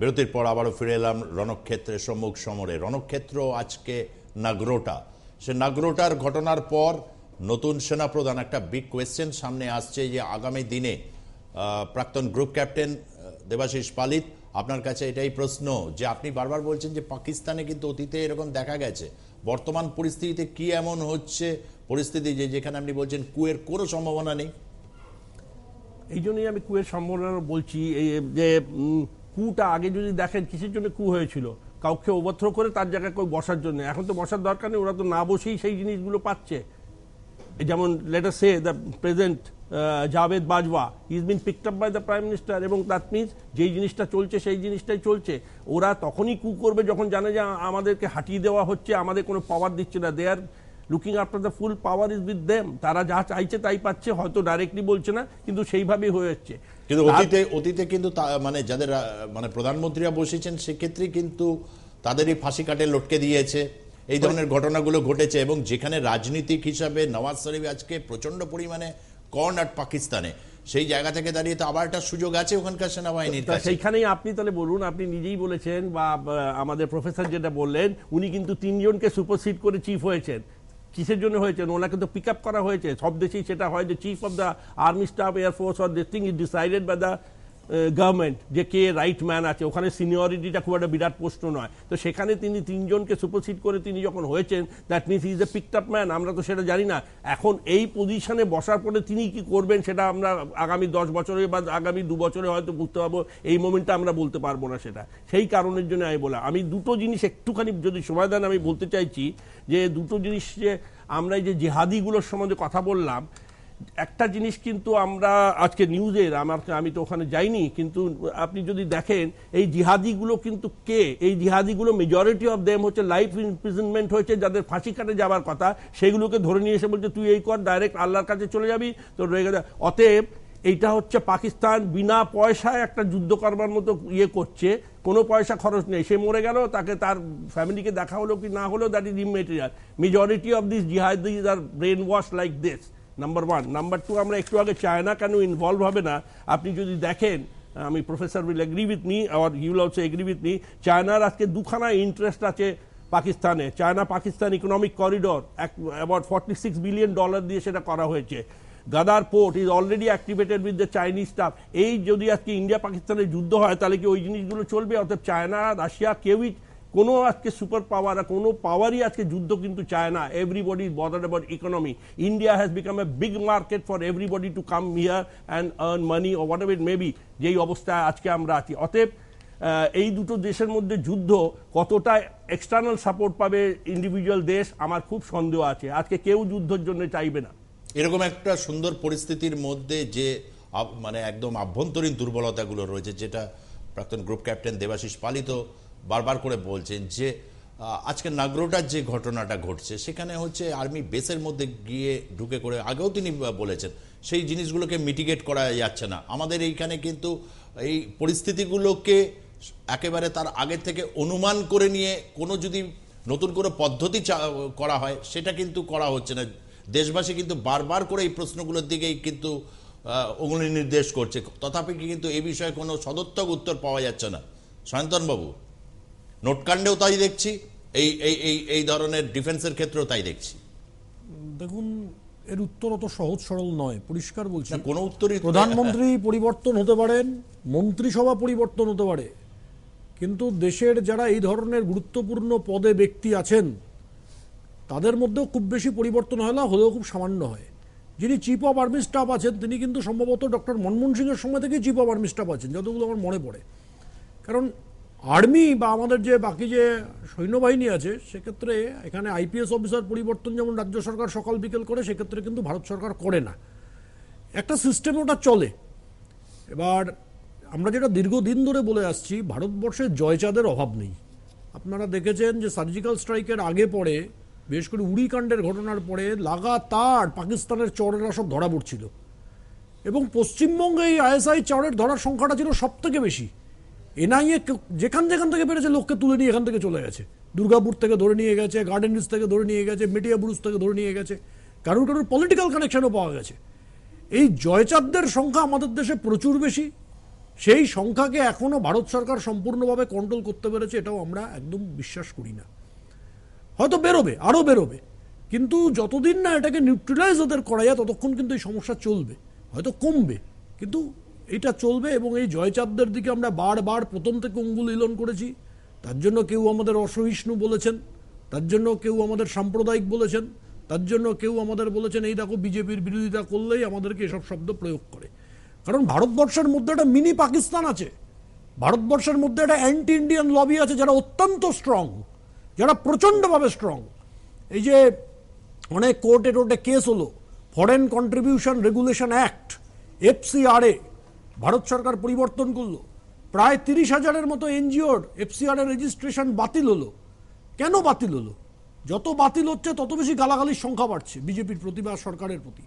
বিরতির পর আবারও ফিরে এলাম রণক্ষেত্রের সম্মুখ সমরে। রণক্ষেত্র আজকে নাগরোটা, সে নাগরোটার ঘটনার পর নতুন সেনাপ্রধান একটা বিগ কোয়েশ্চেন সামনে আসছে যে আগামী দিনে প্রাক্তন গ্রুপ ক্যাপ্টেন দেবাশিস পালিত, আপনার কাছে এটাই প্রশ্ন যে আপনি বারবার বলছেন যে পাকিস্তানে কিন্তু অতীতে এরকম দেখা গেছে, বর্তমান পরিস্থিতিতে কি এমন হচ্ছে পরিস্থিতি যে যেখানে আপনি বলছেন কুয়ের কোনো সম্ভাবনা নেই? এই জন্যই আমি কুয়ের সম্ভাবনা বলছি যে কুটা আগে যদি দেখেন কিসের জন্য কু হয়েছিল, কাউকে ওভারথ্রো করে তার জায়গায় কেউ বসার জন্য। এখন তো বসার দরকার নেই, ওরা তো না বসেই সেই জিনিসগুলো পাচ্ছে। যেমন let us say the present Javed Bajwa is been picked up by the prime minister, এবং দ্যাট মিনস যেই জিনিসটা চলছে সেই জিনিসটাই চলছে। ওরা তখনই কু করবে যখন জানে যে আমাদেরকে হাঁটিয়ে দেওয়া হচ্ছে, আমাদের কোনো পাওয়ার দিচ্ছে না। They are looking after the full power is with them. তারা যা চাইছে তাই পাচ্ছে, হয়তো ডাইরেক্টলি বলছে না কিন্তু সেইভাবেই হয়ে যাচ্ছে। কিন্তু অতীতে কিন্তু মানে যাদের মানে প্রধানমন্ত্রীরা বসেছেন সেক্ষেত্রে কিন্তু তাদেরই ফাঁসি কাটে লটকে দিয়েছে, এই ধরনের ঘটনাগুলো ঘটেছে। এবং যেখানে রাজনীতিক হিসাবে নওয়াজ শরীফ আজকে প্রচন্ড পরিমাণে কর্নার পাকিস্তানে, সেই জায়গা থেকে দাঁড়িয়ে তো আবার একটা সুযোগ আছে ওখানকার সেনাবাহিনীর কাছে। সেইখানেই আপনি তাহলে বলুন, আপনি নিজেই বলেছেন বা আমাদের প্রফেসর যেটা বললেন, উনি কিন্তু 3 জনকে সুপারসিড করে চিফ হয়েছেন। কিসের জন্য হয়েছেন? ওনাকে তো পিক আপ করা হয়েছে। সব দেশেই সেটা হয় যে chief of the army staff, air force or this thing is decided by the government, যে কে রাইট ম্যান আছে। ওখানে সিনিয়রিটিটা খুব একটা বিরাট প্রশ্ন নয়। তো সেখানে তিনি 3 জনকে সুপারসিড করে তিনি যখন হয়েছেন, that means is a picked up man. আমরা তো সেটা জানি না। এখন এই পজিশনে বসার পরে তিনি কি করবেন সেটা আমরা আগামী 10 বছরে বা আগামী 2 বছরে হয়তো বুঝতে পারবো। এই মোমেন্টে আমরা বলতে পারবো না সেটা। সেই কারণের জন্য আমি দুটো জিনিস একটুখানি যদি সময় দেন আমি বলতে চাইছি যে দুটো জিনিস, যে আমরা এই যে জিহাদিগুলোর সম্বন্ধে কথা বললাম, একটা জিনিস কিন্তু আমরা আজকে নিউজের, আমি তো ওখানে যাইনি, কিন্তু আপনি যদি দেখেন এই জিহাদিগুলো কিন্তু কে, এই জিহাদিগুলো মেজরিটি অফ দেম হচ্ছে লাইফ ইমপ্রিজনমেন্ট হয়েছে, যাদের ফাঁসি কাটে যাবার কথা সেগুলোকে ধরে নিয়ে এসে বলছে তুই এই কর, ডাইরেক্ট আল্লাহর কাছে চলে যাবি, তোর রয়ে গেছে। অতএব এইটা হচ্ছে পাকিস্তান বিনা পয়সায় একটা যুদ্ধ করবার মতো করছে, কোনো পয়সা খরচ নেই। সে মরে গেল, তাকে তার ফ্যামিলিকে দেখা হলো কি না হলো, that is immaterial. Majority of this jihadis are brainwash like this, number 1। Number 2, আমরা একটু আগে চায়না কেন ইনভলভ হবে না, আপনি যদি দেখেন, আমি professor will agree with me or you will also agree with me, চায়নার আজকে দুখানা ইন্টারেস্ট আছে পাকিস্তানে। China Pakistan economic corridor about $46 billion দিয়ে সেটা করা হয়েছে। Gwadar port is already activated with the Chinese staff. এই যদি আজকে ইন্ডিয়া পাকিস্তানের যুদ্ধ হয় তাহলে কি ওই জিনিসগুলো চলবে? অর্থাৎ চায়না, রাশিয়া, কেউই কোনো আজকে সুপার পাওয়ার, কোনো পাওয়ারই আজকে যুদ্ধ কিন্তু চায় না। Everybody is bothered about economy. India has become a big market for everybody to come here and earn money or whatever it may be, যেই অবস্থায় আজকে আমরা আছি। অতএব এই দুটো দেশের মধ্যে যুদ্ধ কতটা এক্সটার্নাল সাপোর্ট পাবে ইন্ডিভিজুয়াল দেশ, আমার খুব সন্দেহ আছে। আজকে কেউ যুদ্ধের জন্য চাইবে না। এরকম একটা সুন্দর পরিস্থিতির মধ্যে যে মানে একদম আভ্যন্তরীণ দুর্বলতাগুলো রয়েছে, যেটা প্রাক্তন গ্রুপ ক্যাপ্টেন দেবাশিস পালিত বারবার করে বলছেন যে আজকে নাগরোটার যে ঘটনাটা ঘটছে সেখানে হচ্ছে আর্মি বেসের মধ্যে গিয়ে ঢুকে করে, আগেও তিনি বলেছেন সেই জিনিসগুলোকে মিটিগেট করা যাচ্ছে না। আমাদের এইখানে কিন্তু এই পরিস্থিতিগুলোকে একেবারে তার আগের থেকে অনুমান করে নিয়ে কোনো যদি নতুন কোনো পদ্ধতি করা হয় সেটা কিন্তু করা হচ্ছে না। দেশবাসী কিন্তু বারবার করে এই প্রশ্নগুলোর দিকেই কিন্তু অগ্নি নির্দেশ করছে, তথাপি কিন্তু এই বিষয়ে কোনো সদর্থক উত্তর পাওয়া যাচ্ছে না। সায়ন্তনবাবু, নোটকাণ্ডেও তাই দেখছি, এই এই এই এই ধরনের ডিফেন্সের ক্ষেত্রেও তাই দেখছি। দেখুন, এর উত্তর অত সহজ সরল নয়, পরিষ্কার বলছি। কোনো উত্তরই, প্রধানমন্ত্রী পরিবর্তন হতে পারেন, মন্ত্রিসভা পরিবর্তন হতে পারে, কিন্তু দেশের যারা এই ধরনের গুরুত্বপূর্ণ পদে ব্যক্তি আছেন তাদের মধ্যেও খুব বেশি পরিবর্তন হয় না, হলেও খুব সামান্য হয়। যিনি চিফ অফ আর্মি স্টাফ আছেন তিনি কিন্তু সম্ভবত ডক্টর মনমোহন সিংয়ের সময় থেকেই চিফ অফ আর্মি স্টাফ আছেন, যতগুলো আমার মনে পড়ে। কারণ আর্মি বা আমাদের যে বাকি যে সৈন্যবাহিনী আছে সেক্ষেত্রে এখানে আইপিএস অফিসার পরিবর্তন যেমন রাজ্য সরকার সকাল বিকেল করে, সেক্ষেত্রে কিন্তু ভারত সরকার করে না। একটা সিস্টেম ওটা চলে। এবার আমরা যেটা দীর্ঘদিন ধরে বলে আসছি, ভারতবর্ষে জয়চাঁদের অভাব নেই। আপনারা দেখেছেন যে সার্জিক্যাল স্ট্রাইকের আগে পরে, বিশেষ করে উড়িকাণ্ডের ঘটনার পরে লাগাতার পাকিস্তানের চরেরা সব ধরা পড়ছিল, এবং পশ্চিমবঙ্গে এই আইএসআই চরের ধরার সংখ্যাটা ছিল সব থেকে বেশি। এনআইএ যেখান থেকে পেরেছে লোককে তুলে নিয়ে এখান থেকে চলে গেছে। দুর্গাপুর থেকে ধরে নিয়ে গেছে, গার্ডেন রিচ থেকে ধরে নিয়ে গেছে, মেটিয়া বুরুজ থেকে ধরে নিয়ে গেছে, কারোর পলিটিক্যাল কানেকশনও পাওয়া গেছে। এই জয়চাঁদদের সংখ্যা আমাদের দেশে প্রচুর বেশি, সেই সংখ্যাকে এখনো ভারত সরকার সম্পূর্ণভাবে কন্ট্রোল করতে পেরেছে এটাও আমরা একদম বিশ্বাস করি না। হয়তো বেরোবে, আরো বেরোবে, কিন্তু যতদিন না এটাকে নিউট্রালাইজ ওদের করা যায় ততক্ষণ কিন্তু এই সমস্যা চলবে, হয়তো কমবে কিন্তু এটা চলবে। এবং এই জয়চাঁদদের দিকে আমরা বারবার প্রথম থেকে অঙ্গুল ইলন করেছি, তার জন্য কেউ আমাদের অসহিষ্ণু বলেছেন, তার জন্য কেউ আমাদের সাম্প্রদায়িক বলেছেন, তার জন্য কেউ আমাদের বলেছেন এই দেখো বিজেপির বিরোধিতা করলেই আমাদেরকে এসব শব্দ প্রয়োগ করে। কারণ ভারতবর্ষের মধ্যে একটা মিনি পাকিস্তান আছে, ভারতবর্ষের মধ্যে একটা অ্যান্টি ইন্ডিয়ান লবি আছে যারা অত্যন্ত স্ট্রং, যারা প্রচণ্ডভাবে স্ট্রং। এই যে অনেক কোর্টে টোর্টে কেস হলো, foreign contribution regulation act FCRA Bharat সরকার পরিবর্তন করলো, প্রায় 30,000-এর মতো এনজিওর FCRA রেজিস্ট্রেশন বাতিল হলো। কেন বাতিল হলো? যত বাতিল হচ্ছে তত বেশি গালাগালির সংখ্যা বাড়ছে বিজেপির প্রতি বা সরকারের প্রতি।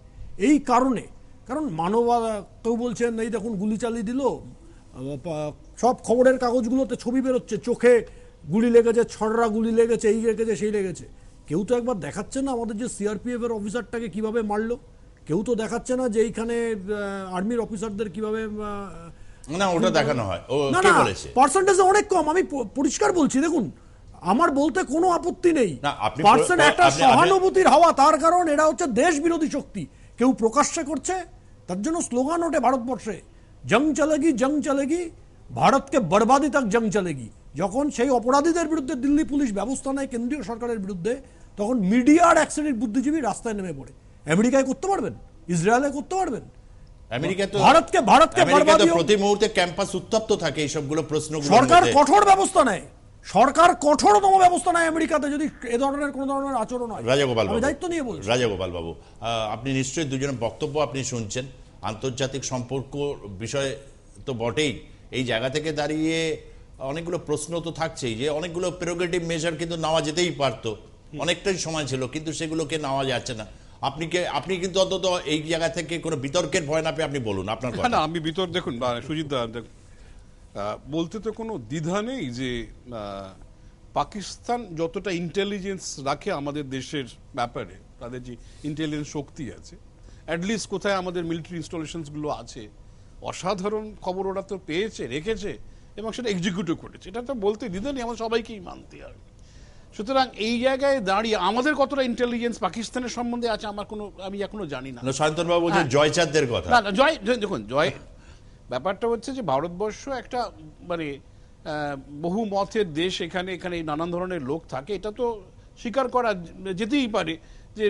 এই কারণে, কারণ কেউ বলছেন এই দেখুন গুলি চালিয়ে দিল, সব খবরের কাগজগুলোতে ছবি বেরোচ্ছে, চোখে গুলি লেগেছে, ছড়রা গুলি লেগেছে, এই লেগেছে সেই লেগেছে। কেউ তো একবার দেখাচ্ছে না আমাদের যে CRPF এর অফিসারটাকে কিভাবে মারলো, কেউ তো দেখাচ্ছে না যে এইখানে আর্মির অফিসারদের কিভাবে, না ওটা দেখানো হয়, ও না কে না বলেছে? পার্সেন্টেজ অনেক কম, আমি পরিষ্কার বলছি। দেখুন আমার বলতে কোনো আপত্তি নেই, না, আপনি পার্সেন্ট একটা আপনি- সহানুভূতির হাওয়া, তার কারণ এরা হচ্ছে দেশ বিরোধী শক্তি, কেউ প্রকাশ্যে করছে, তার জন্য স্লোগান ওঠে ভারতবর্ষে জং চলেগি জং চলেগি, ভারতকে বরবাদি তক জং চলেগি। যখন সেই অপরাধীদের বিরুদ্ধে দিল্লি পুলিশ ব্যবস্থা নেয় কেন্দ্রীয় সরকারের বিরুদ্ধে, তখন মিডিয়ার এক শ্রেণীর বুদ্ধিজীবী রাস্তায় নেমে পড়ে। আমেরিকায় করতে পারবেন, ইসরায়েলে করতে পারবেন, আমেরিকা তো ভারতকে আমেরিকা তো বরবাদি, প্রতি মুহূর্তে ক্যাম্পাস উত্তপ্ত থাকে এই সবগুলো প্রশ্নগুলো। সরকার কঠোর ব্যবস্থা নেয়, সরকার কঠোরতম ব্যবস্থা নেয় আমেরিকাতে যদি এ ধরনের কোন ধরনের আচরণ হয়। রাজাগোপাল আমি বাবু, দায়িত্ব নিয়ে বলছি। রাজাগোপাল বাবু, আপনি নিশ্চয়ই দুজনের বক্তব্য আপনি শুনছেন, আন্তর্জাতিক সম্পর্ক বিষয় তো বটেই, এই জায়গা থেকে দাঁড়িয়ে অনেকগুলো প্রশ্ন তো থাকছেই, যে অনেকগুলো প্রেরোগেটিভ মেজার কিন্তু নেওয়া যেতেই পারতো, অনেকটাই সময় ছিল, কিন্তু সেগুলোকে নেওয়া যাচ্ছে না। আপনি কিন্তু অন্তত এই জায়গা থেকে কোনো বিতর্কের ভয় না পেয়ে আপনি বলুন আপনার কথা। না আমি বিতর্ক, দেখুন সুজিত দা, বলতে তো কোনো দ্বিধা নেই যে পাকিস্তান যতটা ইন্টেলিজেন্স রাখে আমাদের দেশের ব্যাপারে, তাদের যে ইন্টেলিজেন্স শক্তি আছে, অ্যাটলিস্ট কোথায় আমাদের মিলিটারি ইনস্টলেশনসগুলো আছে, অসাধারণ খবর ওরা তো পেয়েছে, রেখেছে এবং সেটা এক্সিকিউটও করেছে, এটা তো বলতে দ্বিধা নেই, আমাদের সবাইকেই মানতে হবে। সুতরাং এই জায়গায় দাঁড়িয়ে আমাদের কতটা ইন্টেলিজেন্স পাকিস্তানের সম্বন্ধে আছে আমি এখনো জানি না। সায়ন্তন বাবু বলছেন জয়চাঁদের কথা। না দেখুন ব্যাপারটা হচ্ছে যে ভারতবর্ষ একটা মানে বহু মতের দেশ, এখানে নানান ধরনের লোক থাকে, এটা তো স্বীকার করা যেতেই পারে যে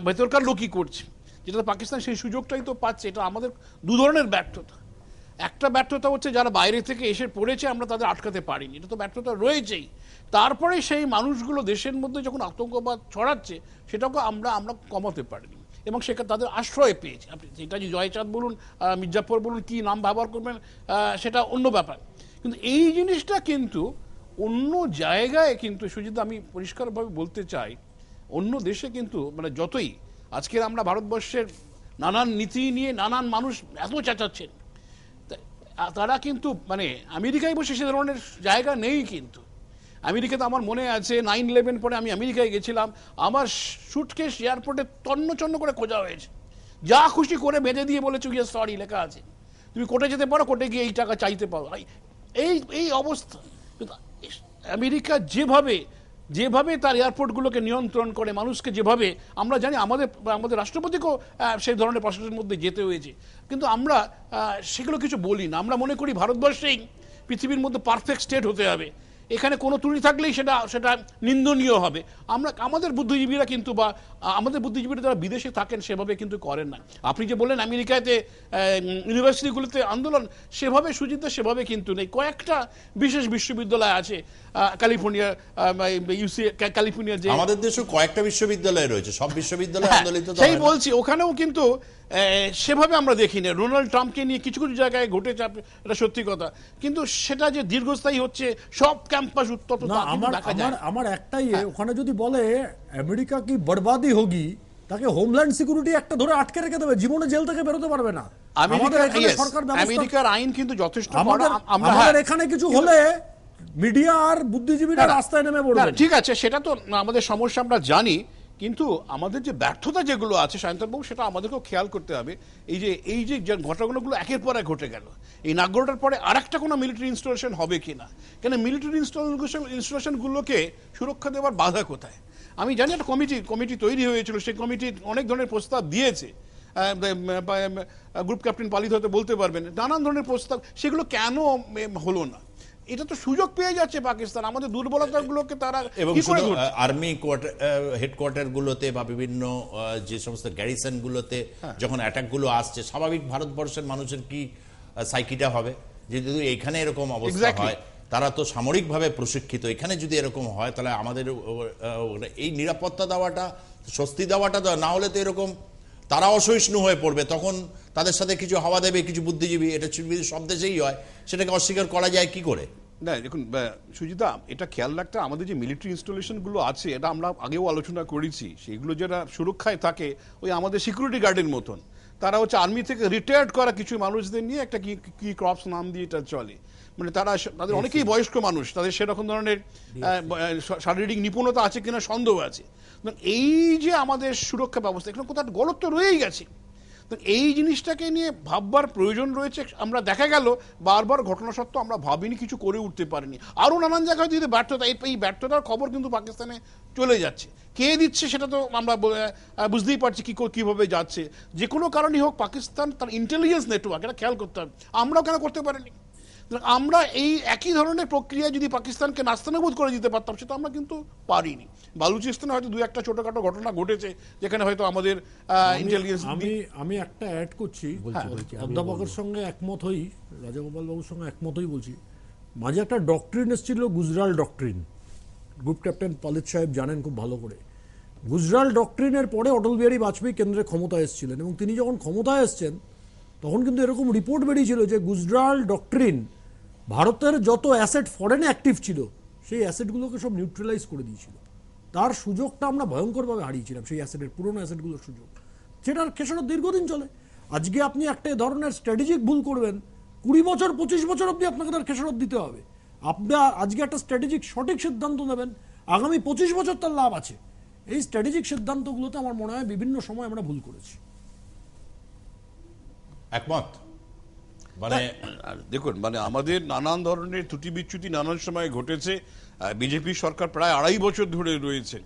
ভেতরকার লোকই করছে, যেটা পাকিস্তান সেই সুযোগটাই তো পাচ্ছে। এটা আমাদের দু ধরনের ব্যর্থতা। একটা ব্যর্থতা হচ্ছে যারা বাইরে থেকে এসে পড়েছে আমরা তাদের আটকাতে পারিনি, এটা তো ব্যর্থতা রয়েছেই। তারপরে সেই মানুষগুলো দেশের মধ্যে যখন আতঙ্কবাদ ছড়াচ্ছে সেটাকে আমরা কমাতে পারিনি এবং সেখানে তাদের আশ্রয় পেয়েছে। আপনি যেটা যে জয়চাঁদ বলুন, মির্জাফর বলুন, কি নাম ব্যবহার করবেন সেটা অন্য ব্যাপার, কিন্তু এই জিনিসটা কিন্তু অন্য জায়গায় কিন্তু সুজিত আমি পরিষ্কারভাবে বলতে চাই, অন্য দেশে কিন্তু মানে যতই আজকের আমরা ভারতবর্ষের নানান নীতি নিয়ে নানান মানুষ এত চেঁচাচ্ছেন, তারা কিন্তু মানে আমেরিকায় বসে সে ধরনের জায়গা নেই। কিন্তু আমেরিকাতে আমার মনে আছে 9/11 পরে আমি আমেরিকায় গেছিলাম, আমার সুটকেস এয়ারপোর্টে তন্ন করে খোঁজা হয়েছে, যা খুশি করে বেঁধে দিয়ে বলেছে ইয়ে সরি লেখা আছে, তুমি কোর্টে যেতে পারো, কোর্টে গিয়ে এই টাকা চাইতে পারো। এই অবস্থা। কিন্তু আমেরিকা যেভাবে তার এয়ারপোর্টগুলোকে নিয়ন্ত্রণ করে, মানুষকে যেভাবে, আমরা জানি আমাদের রাষ্ট্রপতিকেও সেই ধরনের প্রসেসের মধ্যে যেতে হয়েছে, কিন্তু আমরা সেগুলো কিছু বলি না। আমরা মনে করি ভারতবর্ষেই পৃথিবীর মধ্যে পারফেক্ট স্টেট হতে হবে, এখানে কোনো ত্রুটি থাকলেই সেটা নিন্দনীয় হবে। আমাদের বুদ্ধিজীবীরা কিন্তু বা আমাদের বুদ্ধিজীবীরা যারা বিদেশে থাকেন সেভাবে কিন্তু করেন না। আপনি যে বললেন আমেরিকাতে ইউনিভার্সিটিগুলোতে আন্দোলন, সেভাবে সুজিত সেভাবে কিন্তু নেই। কয়েকটা বিশেষ বিশ্ববিদ্যালয় আছে, ক্যালিফোর্নিয়া যে আমাদের দেশে কয়েকটা বিশ্ববিদ্যালয় রয়েছে, সব বিশ্ববিদ্যালয় আন্দোলিত তো সেই হয় না। বলছি, ওখানেও কিন্তু সেভাবে আমরা দেখি না। ডোনাল্ড ট্রাম্পকে নিয়ে কিছু জায়গায় ঘটেছে, এটা সত্যি কথা, কিন্তু সেটা যে দীর্ঘস্থায়ী হচ্ছে, সব ক্যাম্পাস উত্তপ্ত না, আমার একটাই ওখানে যদি বলে আমেরিকা কি বরবাদি হোগি, তাকে হোমল্যান্ড সিকিউরিটি একটা ধরে আটকে রেখে দেবে, জীবনে জেল থেকে বেরোতে পারবে না। আমেরিকার আইন কিন্তু যথেষ্ট। আমাদের এখানে কিছু হলে মিডিয়া আর বুদ্ধিজীবীরা রাস্তায় নেমে পড়বে। ঠিক আছে, সেটা তো আমাদের সমস্যা, আমরা জানি, কিন্তু আমাদের যে ব্যর্থতা যেগুলো আছে সায়ন্তনবাবু, সেটা আমাদেরকেও খেয়াল করতে হবে। এই যে ঘটনাগুলো একের পর এক ঘটে গেল, এই নাগরোটার পরে আর একটা কোনো মিলিটারি ইনস্টলেশন হবে কিনা, কেন মিলিটারি ইনস্টলেশনগুলোকে সুরক্ষা দেওয়ার বাধা কোথায়? আমি জানি একটা কমিটি তৈরি হয়েছিল, সেই কমিটি অনেক ধরনের প্রস্তাব দিয়েছে, গ্রুপ ক্যাপ্টেন পালিত হতে বলতে পারবেন, নানান ধরনের প্রস্তাব, সেগুলো কেন হলো না? এটা তো সুযোগ পেয়ে যাচ্ছে পাকিস্তান, আমাদের দুর্বলতাগুলোকে তারা এবং কি করে ধরছে? আর্মি হেডকোয়ার্টার গুলোতে বা বিভিন্ন যে সমস্ত গ্যারিসন গুলোতে যখন অ্যাটাক গুলো আসছে, স্বাভাবিক ভারতবর্ষের মানুষের কি সাইকিটা হবে যে যদি এখানে এরকম অবস্থা Exactly. হয়? তারা তো সামরিকভাবে প্রশিক্ষিত, এখানে যদি এরকম হয় তাহলে আমাদের এই নিরাপত্তা দেওয়াটা, স্বস্তি দেওয়াটা না হলে তো এরকম তারা অসহিষ্ণু হয়ে পড়বে, তখন তাদের সাথে কিছু হাওয়া দেবে কিছু বুদ্ধিজীবী। এটা সব দেশেই হয়, সেটাকে অস্বীকার করা যায় কি করে? না দেখুন সুজিতা, এটা খেয়াল রাখতে আমাদের যে মিলিটারি ইনস্টলেশনগুলো আছে, এটা আমরা আগেও আলোচনা করেছি, সেগুলো যারা সুরক্ষায় থাকে ওই আমাদের সিকিউরিটি গার্ডের মতন, তারা হচ্ছে আর্মি থেকে রিটায়ার্ড করা কিছু মানুষদের নিয়ে একটা কি ক্রপস নাম দিয়ে এটা চলে, মানে তাদের অনেকেই বয়স্ক মানুষ, তাদের সেরকম ধরনের শারীরিক নিপুণতা আছে কিনা সন্দেহ আছে। এই যে আমাদের সুরক্ষা ব্যবস্থা, এখানে কোথাও গলত তো রয়েই গেছে। এই জিনিসটাকে নিয়ে ভাববার প্রয়োজন রয়েছে। আমরা দেখা গেল বারবার ঘটনা সত্ত্বেও আমরা ভাবিনি, কিছু করে উঠতে পারিনি। আরও নানান জায়গায় যদি ব্যর্থতা, এই ব্যর্থতার খবর কিন্তু পাকিস্তানে চলে যাচ্ছে। কে দিচ্ছে সেটা তো আমরা বুঝতেই পারছি কিভাবে যাচ্ছে। যে কোনো কারণেই হোক, পাকিস্তান তার ইন্টেলিজেন্স নেটওয়ার্ক, এটা খেয়াল করতে হবে। আমরাও কেন করতে পারিনি? আমরা এই একই ধরনের প্রক্রিয়া যদি পাকিস্তানকে নাস্তানাবুদ করে দিতে পারতাম, সেটা আমরা কিন্তু পারিনি। বালুচিস্তানে হয়তো 2-1টা ছোটখাটো ঘটনা ঘটেছে যেখানে হয়তো আমাদের ইন্টেলিজেন্স। আমি একটা অ্যাড করছি, অধ্যাপকের সঙ্গে একমত হই, রাজাগোপাল বাবুর সঙ্গে একমত হই। বলছি মাঝে একটা ডক্ট্রিন এসেছিল, গুজরাল ডক্ট্রিন, গ্রুপ ক্যাপ্টেন পালিত সাহেব জানেন খুব ভালো করে। গুজরাল ডক্ট্রিনের পরে অটল বিহারী বাজপেয়ী কেন্দ্রে ক্ষমতায় এসেছিলেন, এবং তিনি যখন ক্ষমতায় এসছেন তখন কিন্তু এরকম রিপোর্ট বেরিয়েছিল যে গুজরাল ডক্ট্রিন ভারতের যত অ্যাসেট ফরেনে অ্যাক্টিভ ছিল সেই অ্যাসেটগুলোকে সব নিউট্রালাইজ করে দিয়েছিল। তার সুযোগটা আমরা ভয়ঙ্করভাবে হারিয়েছিলাম, সেই অ্যাসেটের, পুরনো অ্যাসেটগুলোর সুযোগ, যেটার খেসারত দীর্ঘদিন চলে। আজকে আপনি একটা ধরনের স্ট্র্যাটেজিক ভুল করবেন, 20 বছর 25 বছর অবধি আপনাকে তার খেসারত দিতে হবে। আপনার আজকে একটা স্ট্র্যাটেজিক সঠিক সিদ্ধান্ত নেবেন, আগামী 25 বছর তার লাভ আছে। এই স্ট্র্যাটেজিক সিদ্ধান্তগুলোতে আমার মনে হয় বিভিন্ন সময় আমরা ভুল করেছি। একমত? মানে দেখুন, মানে আমাদের নানান ধরনের ত্রুটি বিচ্যুতি নানান সময় ঘটেছে। বিজেপি সরকার প্রায় 2.5 বছর ধরে রয়েছে।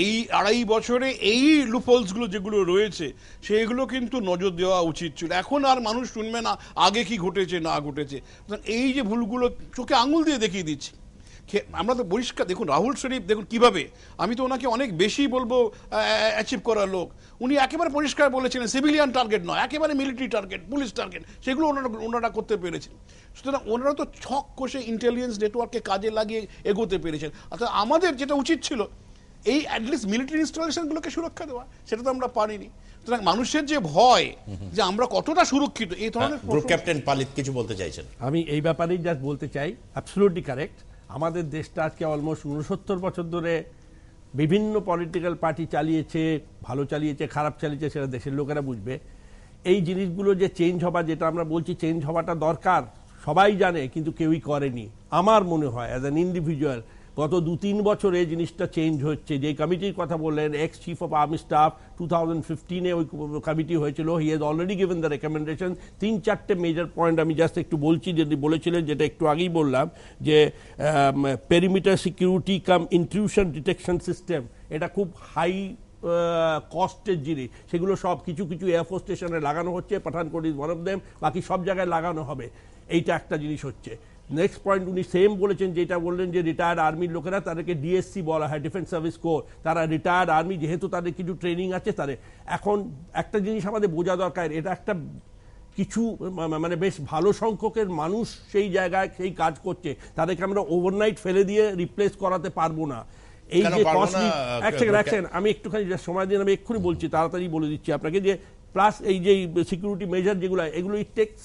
এই 2.5 বছরে এই লুপহোলসগুলো যেগুলো রয়েছে সেইগুলো কিন্তু নজর দেওয়া উচিত ছিল। এখন আর মানুষ শুনবে না আগে কি ঘটেছে না ঘটেছে। এই যে ভুলগুলো চোখে আঙুল দিয়ে দেখিয়ে দিচ্ছে। আমরা তো পরিষ্কার দেখুন, রাহুল শরীফ দেখুন কিভাবে, আমি তো ওনাকে অনেক বেশি বলবো অ্যাচিভ করার লোক, উনি একেবারে পরিষ্কার বলেছিলেন সিভিলিয়ান টার্গেট নয়, একেবারে মিলিটারি টার্গেট, পুলিশ টার্গেট, সেগুলো ওনারা করতে পেরেছেন। সুতরাং ওনারা তো ছক কষে ইন্টেলিজেন্স নেটওয়ার্ককে কাজে লাগিয়ে এগোতে পেরেছেন। অর্থাৎ আমাদের যেটা উচিত ছিল এই অ্যাটলিস্ট মিলিটারি ইনস্টলেশনগুলোকে সুরক্ষা দেওয়া, সেটা তো আমরা পারিনি। সুতরাং মানুষের যে ভয় যে আমরা কতটা সুরক্ষিত, এই ধরনের। গ্রুপ ক্যাপ্টেন পালিত কিছু বলতে চাইছেন? আমি এই ব্যাপারেই জাস্ট বলতে চাই, অ্যাবসলিউটলি কারেক্ট। আমাদের দেশটা আজকে অলমোস্ট 69 বছর ধরে বিভিন্ন পলিটিক্যাল পার্টি চালিয়েছে, ভালো চালিয়েছে, খারাপ চালিয়েছে, সেটা দেশের লোকেরা বুঝবে। এই জিনিসগুলো যে চেঞ্জ হওয়া, যেটা আমরা বলছি চেঞ্জ হওয়াটা দরকার, সবাই জানে, কিন্তু কেউই করেনি। আমার মনে হয় অ্যাজ অ্যান ইন্ডিভিজুয়াল গত 2-3 বছরে এই জিনিসটা চেঞ্জ হচ্ছে। যে কমিটির কথা বললেন, ex chief of army staff, 2015-এ ওই কমিটি হয়েছিল, he has already given the recommendation. 3-4টে মেজর পয়েন্ট আমি জাস্ট একটু বলছি, যদি বলেছিলেন, যেটা একটু আগেই বললাম, যে perimeter security cum intrusion detection system, এটা খুব হাই কস্টের জিনিস, সেগুলো সব কিছু এয়ারফোর্স স্টেশনে লাগানো হচ্ছে, Pathankot is one of them, বাকি সব জায়গায় লাগানো হবে। এইটা একটা জিনিস হচ্ছে। নেক্সট পয়েন্ট উনি সেম বলেছেন, যেটা বললেন যে রিটায়ার্ড আর্মির লোকেরা, তাদেরকে ডিএসসি বলা হয়, ডিফেন্স সার্ভিস কোর, তারা রিটায়ার্ড আর্মি, যেহেতু তাদের কিছু ট্রেনিং আছে। তাদের এখন একটা জিনিস আমাদের বোঝা দরকার, এটা একটা কিছু মানে বেশ ভালো সংখ্যকের মানুষ সেই জায়গায় সেই কাজ করছে, তাদেরকে আমরা ওভারনাইট ফেলে দিয়ে রিপ্লেস করাতে পারবো না। এই যে কস্টলি, আমি একটুখানি সময় দিন, আমি এক্ষুনি বলছি, তাড়াতাড়ি বলে দিচ্ছি আপনাকে, যে প্লাস এই যে সিকিউরিটি মেজার যেগুলো, এগুলো ইট টেকস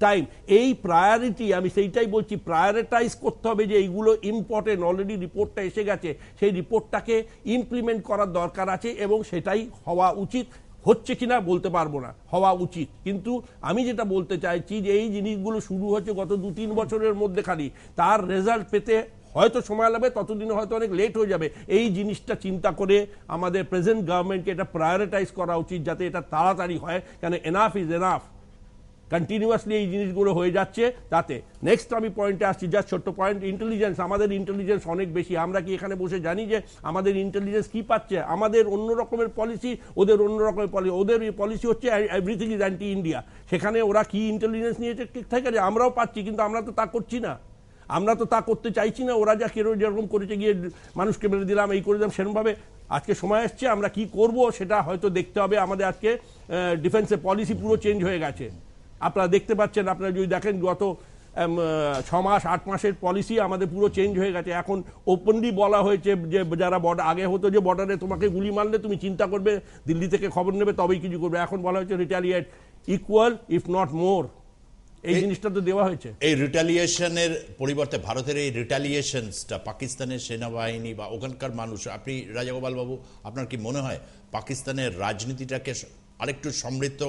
টাইম। এই প্রায়োরিটি, আমি সেইটাই বলছি, প্রায়োরিটাইজ করতে হবে যে এইগুলো ইম্পর্টেন্ট, অলরেডি রিপোর্টটা এসে গেছে, সেই রিপোর্টটাকে ইমপ্লিমেন্ট করার দরকার আছে, এবং সেটাই হওয়া উচিত। হচ্ছে কিনা বলতে পারবো না, হওয়া উচিত। কিন্তু আমি যেটা বলতে চাইছি যে এই জিনিসগুলো শুরু হচ্ছে গত 2-3 বছরের মধ্যে, খালি তার রেজাল্ট পেতে হয়তো সময় লাগবে, ততদিনে হয়তো অনেক লেট হয়ে যাবে। এই জিনিসটা চিন্তা করে আমাদের প্রেজেন্ট গভর্নমেন্টকে এটা প্রায়োরিটাইজ করা উচিত, যাতে এটা তাড়াতাড়ি হয়, কেন এনাফ ইজ এনাফ, কন্টিনিউয়াসলি এই জিনিসগুলো হয়ে যাচ্ছে। তাতে নেক্সট আমি পয়েন্টে আসছি, জাস্ট ছোট্ট পয়েন্ট, ইন্টেলিজেন্স। আমাদের ইন্টেলিজেন্স অনেক বেশি। আমরা কি এখানে বসে জানি যে আমাদের ইন্টেলিজেন্স কি পাচ্ছে? আমাদের অন্য রকমের পলিসি, ওদের অন্য রকমের পলিসি। ওদের পলিসি হচ্ছে এভরিথিং ইজ অ্যান্টি ইন্ডিয়া। সেখানে ওরা কি ইন্টেলিজেন্স নিয়েছে ঠিক থাকে, আমরাও পাচ্ছি, কিন্তু আমরা তো তা করছি না, আমরা তো তা করতে চাইছি না। ওরা যা যেরকম করেছে, গিয়ে মানুষকে মেরে দিলাম, এই করে দিলাম, সেরকমভাবে আজকে সময় আসছে আমরা কি করব সেটা হয়তো দেখতে হবে। আমাদের আজকে ডিফেন্সের পলিসি পুরো চেঞ্জ হয়ে গেছে। আপনারা দেখতে পাচ্ছেন, আপনারা যদি দেখেন গত 6 মাস 8 মাসের পলিসি আমাদের পুরো চেঞ্জ হয়ে গেছে। এখন ওপেনলি বলা হয়েছে যে যারা বর্ডার, আগে হতো যে বর্ডারে তোমাকে গুলি মারলে তুমি চিন্তা করবে, দিল্লি থেকে খবর নেবে, তবেই কিছু করবে। এখন বলা হয়েছে retaliate equal if not more. এই জিনিসটা তো দেওয়া হয়েছে। এই রিটালিয়েশনের পরিবর্তে ভারতের এই রিটালিয়েশনসটা পাকিস্তানের সেনাবাহিনী বা ওখানকার মানুষ, আপনি রাজাগোপাল বাবু, আপনার কি মনে হয় পাকিস্তানের রাজনীতিটাকে আরেকটু সমৃদ্ধ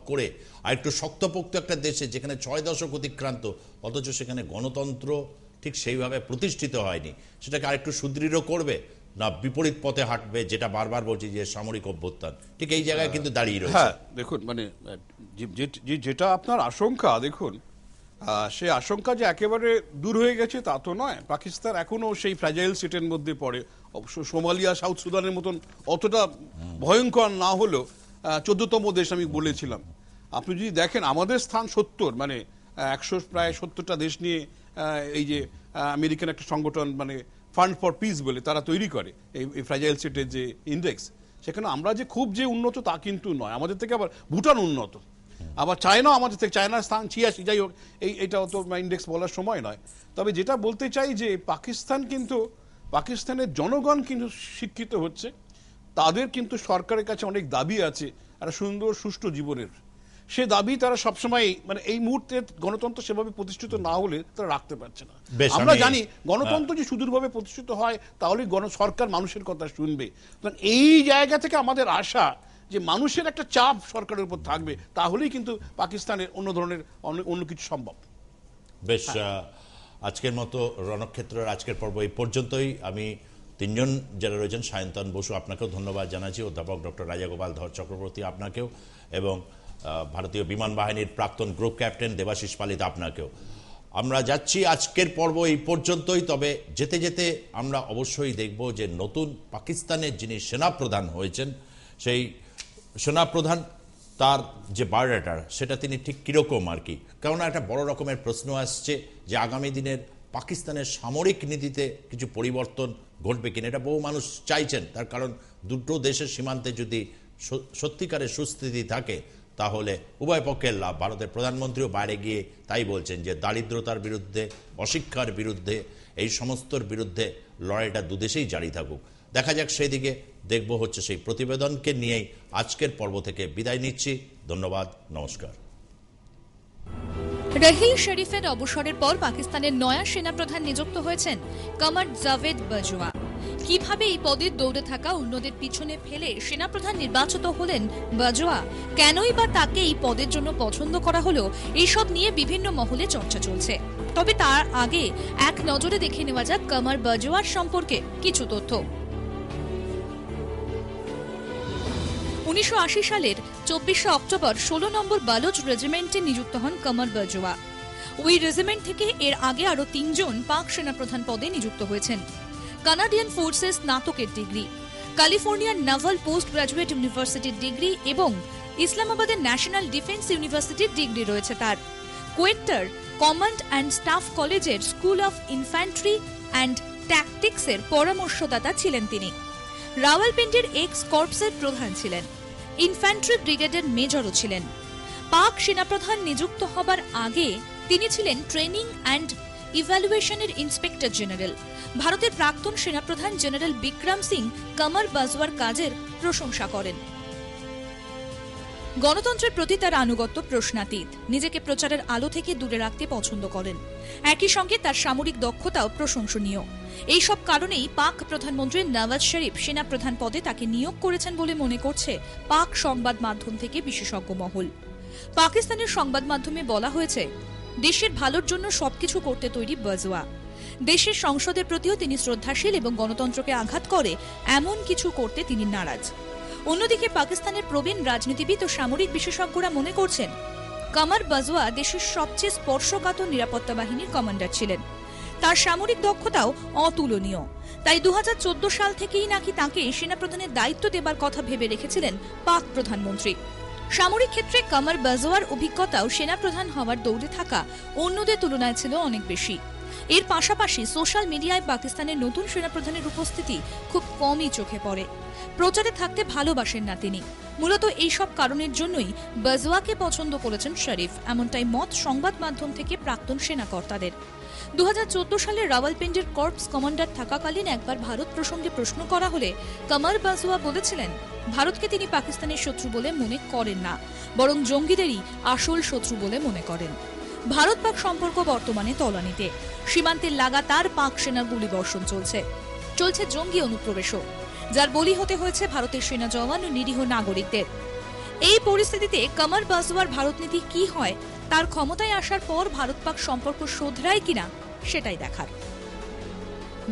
করে আরেকটু শক্তপোক্ত একটা দেশে, যেখানে 6 দশক অতিক্রান্ত, অথচ সেখানে গণতন্ত্র ঠিক সেইভাবে প্রতিষ্ঠিত হয়নি, সেটাকে আরেকটু সুদৃঢ় করবে, না বিপরীত পথে হাঁটবে, যেটা বারবার বলছি যে সামরিক অভ্যুত্থান? ঠিক এই জায়গায় কিন্তু দাঁড়িয়ে রয়েছে। হ্যাঁ, দেখুন, মানে যেটা আপনার আশঙ্কা, দেখুন, সে আশঙ্কা যে একেবারে দূর হয়ে গেছে তা তো নয়। পাকিস্তান এখনো সেই ফ্র্যাজাইল স্টেটের মধ্যে পড়ে। অবশ্য সোমালিয়া, সাউথ সুদানের মতন অতটা ভয়ঙ্কর না হলেও 14তম দেশ আমি বলেছিলাম। আপনি যদি দেখেন আমাদের স্থান 70, মানে 170টা দেশ নিয়ে এই যে আমেরিকান একটা সংগঠন, মানে ফান্ড ফর পিস বলে তারা তৈরি করে এই ফ্র্যাজাইল স্টেটের যে ইন্ডেক্স, সেখানে আমরা যে খুব যে উন্নত তা কিন্তু নয়। আমাদের থেকে আবার ভুটান উন্নত, আবার চায়না আমাদের থেকে, চায়নার স্থান 86। যাই হোক, এইটাও তো ইন্ডেক্স বলার সময় নয়। তবে যেটা বলতে চাই যে পাকিস্তানের জনগণ কিন্তু শিক্ষিত হচ্ছে, তাদের কিন্তু সরকারের কাছে অনেক দাবি আছে একটা সুন্দর সুষ্ঠু জীবনের। সে দাবি তারা সবসময়, মানে এই মুহূর্তে গণতন্ত্র সেভাবে প্রতিষ্ঠিত না হলে তারা রাখতে পারছে না। আমরা জানি গণতন্ত্র যে সুদূরভাবে প্রতিষ্ঠিত হয়, তাহলে সরকার মানুষের কথা শুনবে। এই জায়গা থেকে আমাদের আশা যে মানুষের একটা চাপ সরকারের উপর থাকবে, তাহলেই কিন্তু পাকিস্তানের অন্য ধরনের অন্য কিছু সম্ভব। বেশ, আজকের মতো রণক্ষেত্রের আজকের পর্ব এই পর্যন্তই। আমি 3 জন যারা রয়েছেন, সায়ন্তন বসু আপনাকেও ধন্যবাদ জানাচ্ছি, অধ্যাপক ডক্টর রাজাগোপাল ধর চক্রবর্তী আপনাকেও, এবং ভারতীয় বিমান বাহিনীর প্রাক্তন গ্রুপ ক্যাপ্টেন দেবাশিস পালিত আপনাকেও। আমরা যাচ্ছি, আজকের পর্ব এই পর্যন্তই। তবে যেতে যেতে আমরা অবশ্যই দেখব যে নতুন পাকিস্তানের যিনি সেনাপ্রধান হয়েছেন, সেই সেনাপ্রধান তার যে বায়োডাটা সেটা তিনি ঠিক কীরকম আর কি, কেননা একটা বড় রকমের প্রশ্ন আসছে যে আগামী দিনের পাকিস্তানের সামরিক নীতিতে কিছু পরিবর্তন ঘটবে কিনা। এটা বহু মানুষ চাইছেন, তার কারণ দুটো দেশের সীমান্তে যদি সত্যিকারের সুস্থিতি থাকে তাহলে উভয় পক্ষের লাভ। ভারতের প্রধানমন্ত্রীও বাইরে গিয়ে তাই বলছেন যে দারিদ্রতার বিরুদ্ধে, অশিক্ষার বিরুদ্ধে, এই সমস্তর বিরুদ্ধে লড়াইটা দুদেশেই জারি থাকুক। দেখা যাক সেই দিকে, দেখব হচ্ছে সেই প্রতিবেদনকে নিয়েই আজকের পর্ব থেকে বিদায় নিচ্ছি। ধন্যবাদ, নমস্কার। রাহিল শরীফের অবসরের পর পাকিস্তানের নয়া সেনাপ্রধান নিযুক্ত হয়েছেন কমর জাভেদ বাজওয়া। কিভাবে এই পদে দৌড়ে থাকা অন্যদের পিছনে ফেলে সেনাপ্রধান নির্বাচিত হলেন বাজওয়া, কেনই বা তাকে এই পদের জন্য পছন্দ করা হলো, এইসব নিয়ে বিভিন্ন মহলে চর্চা চলছে। তবে তার আগে এক নজরে দেখে নেওয়া যাক কমর বাজওয়ার সম্পর্কে কিছু তথ্য। 1980 সালের 24শে অক্টোবর 16 নম্বর বালুচ রেজিমেন্টে নিযুক্ত হন কমর বাজওয়া। ওই রেজিমেন্ট থেকে এর আগে আরো 3 জন পাক সেনাপ্রধান পদে নিযুক্ত হয়েছেন। কানাডিয়ান ফোর্সেস স্নাতকের ডিগ্রি, ক্যালিফোর্নিয়ার নাভাল পোস্ট গ্রাজুয়েট ইউনিভার্সিটির ডিগ্রি এবং ইসলামাবাদের ন্যাশনাল ডিফেন্স ইউনিভার্সিটির ডিগ্রি রয়েছে তার। কোয়েটার কমান্ড অ্যান্ড স্টাফ কলেজের স্কুল অফ ইনফ্যান্ট্রি অ্যান্ড ট্যাকটিক্সের পরামর্শদাতা ছিলেন তিনি। রাওয়ালপিন্ডির এক্স কর্পসের প্রধান ছিলেন, ইনফ্যান্ট্রি ব্রিগেডের মেজরও ছিলেন। পাক সেনাপ্রধান নিযুক্ত হবার আগে তিনি ছিলেন ট্রেনিং অ্যান্ড ইভ্যালুয়েশনের ইন্সপেক্টর জেনারেল। ভারতের প্রাক্তন সেনাপ্রধান জেনারেল বিক্রম সিং কমর বাজওয়ার কাজের প্রশংসা করেন। গণতন্ত্রের প্রতি তার আনুগত্য প্রশ্নাতীত, নিজেকে প্রচারের আলো থেকে দূরে রাখতে পছন্দ করেন। একই সঙ্গে তার সামরিক দক্ষতাও প্রশংসনীয়। এইসব কারণেই পাক প্রধানমন্ত্রী নওয়াজ শরীফ সেনাপ্রধান পদে তাকে নিয়োগ করেছেন বলে মনে করছে পাক সংবাদ মাধ্যম থেকে বিশেষজ্ঞ মহল। পাকিস্তানের সংবাদ মাধ্যমে বলা হয়েছে, দেশের ভালোর জন্য সবকিছু করতে তৈরি বাজওয়া। দেশের সংসদের প্রতিও তিনি শ্রদ্ধাশীল এবং গণতন্ত্রকে আঘাত করে এমন কিছু করতে তিনি নারাজ। অন্যদিকে পাকিস্তানের প্রবীণ রাজনীতিবিদ ও সামরিক বিশেষজ্ঞরা মনে করছেন কামার বাজওয়া দেশের সবচেয়ে স্পর্শকাতর নিরাপত্তা বাহিনীর কমান্ডার ছিলেন। তার সামরিক দক্ষতাও অতুলনীয়। তাই 2014 সাল থেকেই নাকি তাকে সেনাপ্রধানের দায়িত্ব দেবার কথা ভেবে রেখেছিলেন পাক প্রধানমন্ত্রী। সামরিক ক্ষেত্রে কামার বাজওয়ার অভিজ্ঞতাও সেনাপ্রধান হওয়ার দৌড়ে থাকা অন্যদের তুলনায় ছিল অনেক বেশি। এর পাশাপাশি সোশ্যাল মিডিয়ায় পাকিস্তানের নতুন সেনাপ্রধানের উপস্থিতি খুব কমই চোখে পড়ে। প্রচারে থাকতে ভালোবাসেন না তিনি। মূলত এইসব কারণের জন্যই বাজওয়াকে পছন্দ করেছেন শরীফ, এমনটাই মত সংবাদ মাধ্যম থেকে প্রাক্তন সেনাকর্তাদের। 2014 সালে রাওয়ালপিন্ডির কর্পস কমান্ডার থাকাকালীন একবার ভারত প্রসঙ্গে প্রশ্ন করা হলে কামার বাজওয়া বলেছিলেন ভারতকে তিনি পাকিস্তানের শত্রু বলে মনে করেন না, বরং জঙ্গিদেরই আসল শত্রু বলে মনে করেন। ভারত পাক সম্পর্ক বর্তমানে তলানিতে। সীমান্তে লাগাতার পাক সেনার গুলিবর্ষণ চলছে জঙ্গি অনুপ্রবেশও, যার বলি হতে হয়েছে ভারতের সেনা জওয়ান ও নিরীহ নাগরিকদের। এই পরিস্থিতিতে কামার বাজওয়ার ভারত নীতি কি হয়, তার ক্ষমতায় আসার পর ভারত পাক সম্পর্ক শোধরায় কিনা সেটাই দেখার।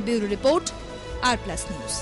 ব্যুরো রিপোর্ট, আর প্লাস নিউজ।